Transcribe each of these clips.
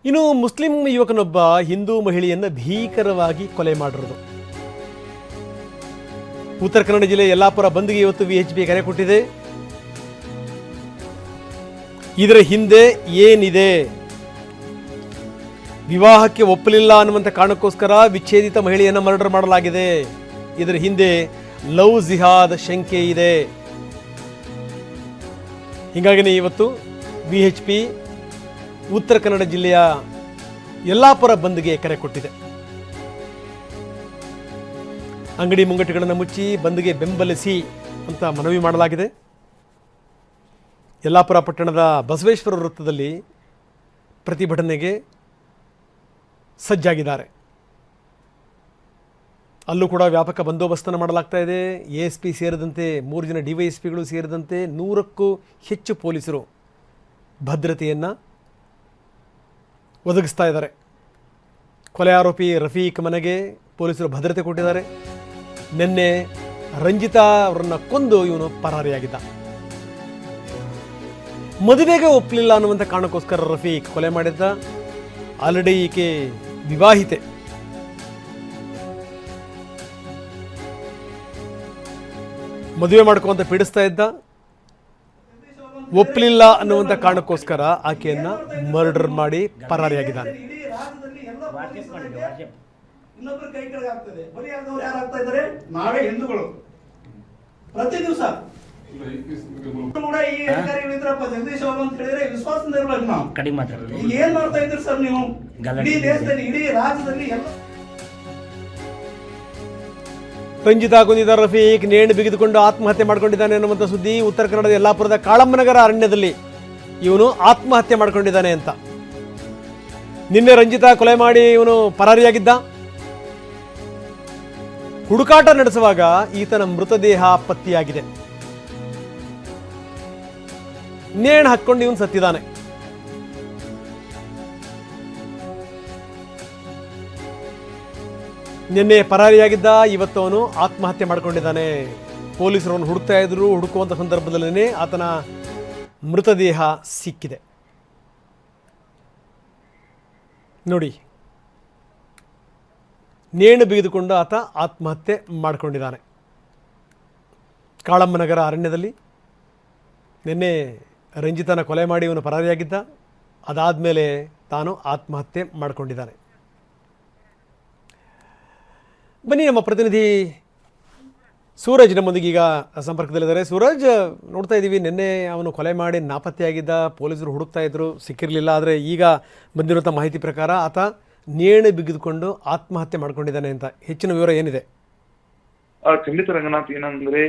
ಇನ್ನು ಮುಸ್ಲಿಂ ಯುವಕನೊಬ್ಬ ಹಿಂದೂ ಮಹಿಳೆಯನ್ನು ಭೀಕರವಾಗಿ ಕೊಲೆ ಮಾಡಿರೋದು. ಉತ್ತರ ಕನ್ನಡ ಜಿಲ್ಲೆ ಯಲ್ಲಾಪುರ ಬಂದ್ಗೆ ಇವತ್ತು ವಿಎಚ್ಪಿ ಕರೆ ಕೊಟ್ಟಿದೆ. ಇದರ ಹಿಂದೆ ಏನಿದೆ? ವಿವಾಹಕ್ಕೆ ಒಪ್ಪಲಿಲ್ಲ ಅನ್ನುವಂಥ ಕಾರಣಕ್ಕೋಸ್ಕರ ವಿಚ್ಛೇದಿತ ಮಹಿಳೆಯನ್ನು ಮರ್ಡರ್ ಮಾಡಲಾಗಿದೆ. ಇದರ ಹಿಂದೆ ಲವ್ ಜಿಹಾದ್ ಶಂಕೆ ಇದೆ. ಹೀಗಾಗಿನೇ ಇವತ್ತು ವಿಎಚ್ಪಿ ಉತ್ತರ ಕನ್ನಡ ಜಿಲ್ಲೆಯ ಯಲ್ಲಾಪುರ ಬಂದ್ಗೆ ಕರೆ ಕೊಟ್ಟಿದೆ. ಅಂಗಡಿ ಮುಂಗಟ್ಟುಗಳನ್ನು ಮುಚ್ಚಿ ಬಂದ್ಗೆ ಬೆಂಬಲಿಸಿ ಅಂತ ಮನವಿ ಮಾಡಲಾಗಿದೆ. ಯಲ್ಲಾಪುರ ಪಟ್ಟಣದ ಬಸವೇಶ್ವರ ವೃತ್ತದಲ್ಲಿ ಪ್ರತಿಭಟನೆಗೆ ಸಜ್ಜಾಗಿದ್ದಾರೆ. ಅಲ್ಲೂ ಕೂಡ ವ್ಯಾಪಕ ಬಂದೋಬಸ್ತನ್ನು ಮಾಡಲಾಗ್ತಾ ಇದೆ. ASP ಸೇರಿದಂತೆ 3 ಜನ DYSPಗಳು ಸೇರಿದಂತೆ 100ಕ್ಕೂ ಹೆಚ್ಚು ಪೊಲೀಸರು ಭದ್ರತೆಯನ್ನು ಒದಗಿಸ್ತಾ ಇದ್ದಾರೆ. ಕೊಲೆ ಆರೋಪಿ ರಫೀಕ್ ಮನೆಗೆ ಪೊಲೀಸರು ಭದ್ರತೆ ಕೊಟ್ಟಿದ್ದಾರೆ. ನಿನ್ನೆ ರಂಜಿತಾ ಅವರನ್ನು ಕೊಂದು ಇವನು ಪರಾರಿಯಾಗಿದ್ದ. ಮದುವೆಗೆ ಒಪ್ಪಲಿಲ್ಲ ಅನ್ನುವಂಥ ಕಾರಣಕ್ಕೋಸ್ಕರ ರಫೀಕ್ ಕೊಲೆ ಮಾಡಿದ್ದ. ಆಲ್ರೆಡಿ ಈಕೆ ವಿವಾಹಿತೆ. ಮದುವೆ ಮಾಡ್ಕೊಂತ ಪೀಡಿಸ್ತಾ ಇದ್ದ. ಒಪ್ಪಲಿಲ್ಲ ಅನ್ನುವಂಥ ಕಾರಣಕ್ಕೋಸ್ಕರ ಆಕೆಯನ್ನ ಮರ್ಡರ್ ಮಾಡಿ ಪರಾರಿಯಾಗಿದ್ದಾನೆ. ಇನ್ನೊಬ್ಬರ ಕೈ ಕೆಳಗೆ ಆಗ್ತದೆ. ಬಲಿಯಾದವರು ಯಾರಾಗ್ತಾ ಇದ್ದಾರೆ? ನಾವೇ ಹಿಂದೂಗಳು. ಪ್ರತಿ ದಿವಸ ಕೂಡ ಈ ಅಧಿಕಾರಿಗಳು ಇದ್ರಪ್ಪ ಜಗದೀಶ್ ಅವರು ಅಂತ ಹೇಳಿದ್ರೆ ವಿಶ್ವಾಸದಿಂದ ಇರ್ಬೇಕು. ನಾವು ಕಡಿಮೆ ಮಾತಾಡ್ತೀವಿ. ಏನ್ ಮಾಡ್ತಾ ಇದ್ರಿ ಸರ್ ನೀವು? ಇಡೀ ದೇಶದಲ್ಲಿ ಇಡೀ ರಾಜ್ಯದಲ್ಲಿ ಎಲ್ಲ ರಂಜಿತಾ ಕೊಂದಿದ್ದ ರಫೀಕ್ ನೇಣು ಬಿಗಿದುಕೊಂಡು ಆತ್ಮಹತ್ಯೆ ಮಾಡ್ಕೊಂಡಿದ್ದಾನೆ ಅನ್ನುವಂಥ ಸುದ್ದಿ ಉತ್ತರ ಕನ್ನಡದ ಯಲ್ಲಾಪುರದ ಕಾಳಮ್ಮನಗರ ಅರಣ್ಯದಲ್ಲಿ ಇವನು ಆತ್ಮಹತ್ಯೆ ಮಾಡ್ಕೊಂಡಿದ್ದಾನೆ ಅಂತ. ನಿನ್ನೆ ರಂಜಿತಾ ಕೊಲೆ ಮಾಡಿ ಇವನು ಪರಾರಿಯಾಗಿದ್ದ. ಹುಡುಕಾಟ ನಡೆಸುವಾಗ ಈತನ ಮೃತದೇಹ ಪತ್ತೆಯಾಗಿದೆ. ನೇಣು ಹಾಕ್ಕೊಂಡು ಇವನು ಸತ್ತಿದ್ದಾನೆ. ನಿನ್ನೆ ಪರಾರಿಯಾಗಿದ್ದ. ಇವತ್ತು ಅವನು ಆತ್ಮಹತ್ಯೆ ಮಾಡ್ಕೊಂಡಿದ್ದಾನೆ. ಪೊಲೀಸರು ಅವನು ಹುಡುಕ್ತಾ ಇದ್ರು. ಹುಡುಕುವಂಥ ಸಂದರ್ಭದಲ್ಲೇ ಆತನ ಮೃತದೇಹ ಸಿಕ್ಕಿದೆ. ನೋಡಿ, ನೇಣು ಬಿಗಿದುಕೊಂಡು ಆತ ಆತ್ಮಹತ್ಯೆ ಮಾಡಿಕೊಂಡಿದ್ದಾನೆ. ಕಾಳಮ್ಮನಗರ ಅರಣ್ಯದಲ್ಲಿ ನಿನ್ನೆ ರಂಜಿತನ ಕೊಲೆ ಮಾಡಿ ಇವನು ಪರಾರಿಯಾಗಿದ್ದ. ಅದಾದಮೇಲೆ ತಾನು ಆತ್ಮಹತ್ಯೆ ಮಾಡಿಕೊಂಡಿದ್ದಾನೆ. ಬನ್ನಿ, ನಮ್ಮ ಪ್ರತಿನಿಧಿ ಸೂರಜ್ ನಮ್ಮೊಂದಿಗೆ ಈಗ ಸಂಪರ್ಕದಲ್ಲಿದ್ದಾರೆ. ಸೂರಜ್, ನೋಡ್ತಾ ಇದ್ದೀವಿ ನಿನ್ನೆ ಅವನು ಕೊಲೆ ಮಾಡಿ ನಾಪತ್ತೆಯಾಗಿದ್ದ. ಪೊಲೀಸರು ಹುಡುಕ್ತಾ ಇದ್ರು, ಸಿಕ್ಕಿರಲಿಲ್ಲ. ಆದರೆ ಈಗ ಬಂದಿರುವಂಥ ಮಾಹಿತಿ ಪ್ರಕಾರ ಆತ ನೇಣು ಬಿಗಿದುಕೊಂಡು ಆತ್ಮಹತ್ಯೆ ಮಾಡ್ಕೊಂಡಿದ್ದಾನೆ ಅಂತ. ಹೆಚ್ಚಿನ ವಿವರ ಏನಿದೆ? ಖಂಡಿತ ರಂಗನಾಥ್, ಏನಂದ್ರೆ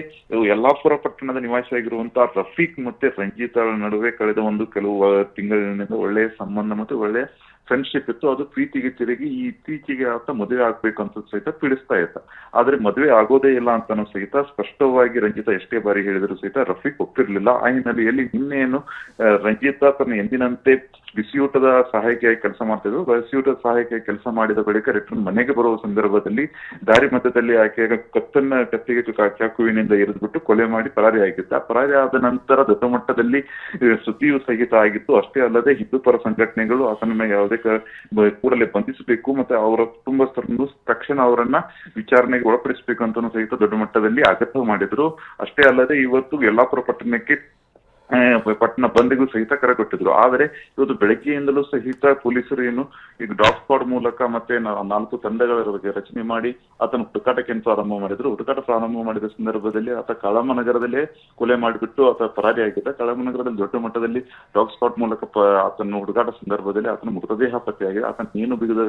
ಯಲ್ಲಾಪುರ ಪಟ್ಟಣದ ನಿವಾಸಿಯಾಗಿರುವಂತಹ ರಫೀಕ್ ಮತ್ತೆ ರಂಜಿತಾ ನಡುವೆ ಕಳೆದ ಕೆಲವು ತಿಂಗಳಿನಿಂದ ಒಳ್ಳೆಯ ಸಂಬಂಧ ಮತ್ತೆ ಒಳ್ಳೆಯ ಫ್ರೆಂಡ್ಶಿಪ್ ಇತ್ತು. ಅದು ಪ್ರೀತಿಗೆ ತಿರುಗಿ ಇತ್ತೀಚೆಗೆ ಆತ ಮದುವೆ ಆಗ್ಬೇಕು ಅಂತ ಸಹಿತ ಪೀಡಿಸ್ತಾ ಇದ್ದ. ಆದ್ರೆ ಮದುವೆ ಆಗೋದೇ ಇಲ್ಲ ಅಂತಾನು ಸಹಿತ ಸ್ಪಷ್ಟವಾಗಿ ರಂಜಿತಾ ಎಷ್ಟೇ ಬಾರಿ ಹೇಳಿದ್ರು ಸಹಿತ ರಫೀಕ್ ಒಪ್ಪಿರ್ಲಿಲ್ಲ. ಆ ಹಿನ್ನೆಲೆಯಲ್ಲಿ ನಿನ್ನೆಯನ್ನು ರಂಜಿತಾ ತನ್ನ ಎಂದಿನಂತೆ ಬಿಸಿಯೂಟದ ಸಹಾಯಕಿಯಾಗಿ ಕೆಲಸ ಮಾಡ್ತಿದ್ರು. ಬಿಸಿಯೂಟದ ಸಹಾಯಕಿಯಾಗಿ ಕೆಲಸ ಮಾಡಿದ ಬಳಿಕ ರಿಟರ್ನ್ ಮನೆಗೆ ಬರುವ ಸಂದರ್ಭದಲ್ಲಿ ದಾರಿ ಮಧ್ಯದಲ್ಲಿ ಆಕೆಯ ಕತ್ತಿಗೆ ಚಾಕುವಿನಿಂದ ಎರಿದ್ಬಿಟ್ಟು ಕೊಲೆ ಮಾಡಿ ಪರಾರಿ ಆಗಿದ್ದ. ಪರಾರಿ ಆದ ನಂತರ ದೊಡ್ಡ ಮಟ್ಟದಲ್ಲಿ ಸುದ್ದಿಯೂ ಸಹಿತ ಆಗಿತ್ತು. ಅಷ್ಟೇ ಅಲ್ಲದೆ ಹಿಂದೂ ಪರ ಸಂಘಟನೆಗಳು ಆತನ ಮೇಲೆ ಯಾವುದೇ ಕೂಡಲೇ ಬಂಧಿಸಬೇಕು ಮತ್ತೆ ಅವರ ಕುಟುಂಬಸ್ಥರನ್ನು ತಕ್ಷಣ ಅವರನ್ನ ವಿಚಾರಣೆಗೆ ಒಳಪಡಿಸಬೇಕು ಅಂತಾನು ಸಹಿತ ದೊಡ್ಡ ಮಟ್ಟದಲ್ಲಿ ಆಗ್ರಹ ಮಾಡಿದ್ರು. ಅಷ್ಟೇ ಅಲ್ಲದೆ ಇವತ್ತು ಯಲ್ಲಾಪುರ ಪಟ್ಟಣ ಬಂದ್ಗೂ ಸಹಿತ ಕರೆ ಕೊಟ್ಟಿದ್ರು. ಆದರೆ ಇವತ್ತು ಬೆಳಗ್ಗೆಯಿಂದಲೂ ಸಹಿತ ಪೊಲೀಸರು ಏನು ಈಗ ಡಾಗ್ ಸ್ಕ್ವಾಡ್ ಮೂಲಕ ಮತ್ತೆ 4 ತಂಡಗಳ ರಚನೆ ಮಾಡಿ ಆತನ ಹುಡುಕಾಟಕ್ಕೆ ಪ್ರಾರಂಭ ಮಾಡಿದ್ರು. ಹುಡುಕಾಟ ಪ್ರಾರಂಭ ಮಾಡಿದ ಸಂದರ್ಭದಲ್ಲಿ ಆತ ಕಾಳಮ್ಮನಗರದಲ್ಲೇ ಕೊಲೆ ಮಾಡಿಬಿಟ್ಟು ಆತ ಪರಾರಿ ಆಗಿದ್ದ. ಕಾಳಮ್ಮನಗರದಲ್ಲಿ ದೊಡ್ಡ ಮಟ್ಟದಲ್ಲಿ ಡಾಗ್ ಸ್ಕ್ವಾಡ್ ಮೂಲಕ ಆತನ ಹುಡುಕಾಟ ಸಂದರ್ಭದಲ್ಲಿ ಆತನ ಮೃತದೇಹ ಪತ್ತೆಯಾಗಿದೆ. ಆತನ ನೇಣು ಬಿಗಿದ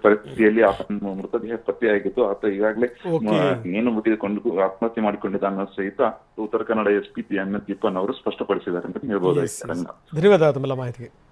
ಪರಿಸ್ಥಿತಿಯಲ್ಲಿ ಆತನ ಮೃತದೇಹ ಪತ್ತೆಯಾಗಿದ್ದು ಆತ ಈಗಾಗಲೇ ನೇಣು ಬಿಗಿದುಕೊಂಡು ಆತ್ಮಹತ್ಯೆ ಮಾಡಿಕೊಂಡಿದ್ದಾನೆ ಸಹಿತ ಉತ್ತರ ಕನ್ನಡ SP PN ದೀಪನ್ ಅವರು ಸ್ಪಷ್ಟಪಡಿಸಿದ್ದಾರೆ ಅಂತ ಹೇಳ್ಬೋದು. ಧನ್ಯವಾದ ತಮ್ಮೆಲ್ಲ ಮಾಹಿತಿಗೆ.